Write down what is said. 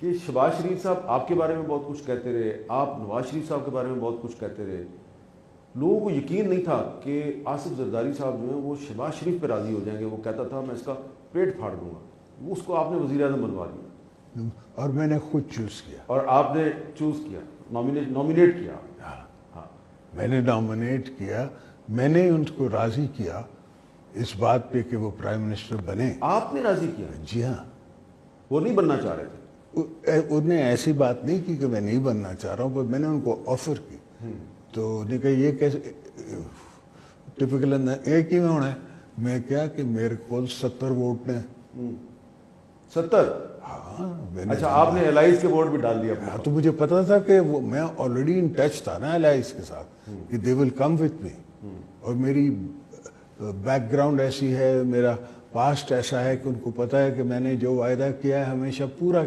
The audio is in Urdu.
کہ شہباز شریف صاحب آپ کے بارے میں بہت کچھ کہتے رہے، آپ نواز شریف صاحب کے بارے میں بہت کچھ کہتے رہے، لوگوں کو یقین نہیں تھا کہ آصف زرداری صاحب جو ہیں وہ شہباز شریف پہ راضی ہو جائیں گے. وہ کہتا تھا میں اس کا پیٹ پھاڑ دوں گا. وہ اس کو آپ نے وزیر اعظم بنوا دیا اور میں نے خود چوز کیا. اور آپ نے چوز کیا، نامینیٹ کیا. ہاں میں نے نامینیٹ کیا، میں نے ان کو راضی کیا اس بات پہ کہ وہ پرائم منسٹر بنے. آپ نے راضی کیا؟ جی ہاں. وہ نہیں بننا چاہ رہے تھے؟ انہوں نے ایسی بات نہیں کی کہ میں نہیں بننا چاہ رہا ہوں، پر میں نے ان کو آفر کی. تو انہوں نے کہا یہ کیسے ٹپکل ایک ہی میں ہونا ہے. میں کیا کہ میرے کو 70 ووٹ نے. 70؟ ہاں. اچھا آپ نے الائز کے ووٹ بھی ڈال دیا؟ ہاں تو مجھے پتا تھا کہ میں آلریڈی ان ٹچ تھا نا الائز کے ساتھ کہ دے ول کم وتھ می. اور میری بیک گراؤنڈ ایسی ہے، میرا پاسٹ ایسا ہے کہ ان کو پتا ہے کہ میں نے جو وعدہ کیا ہے ہمیشہ پورا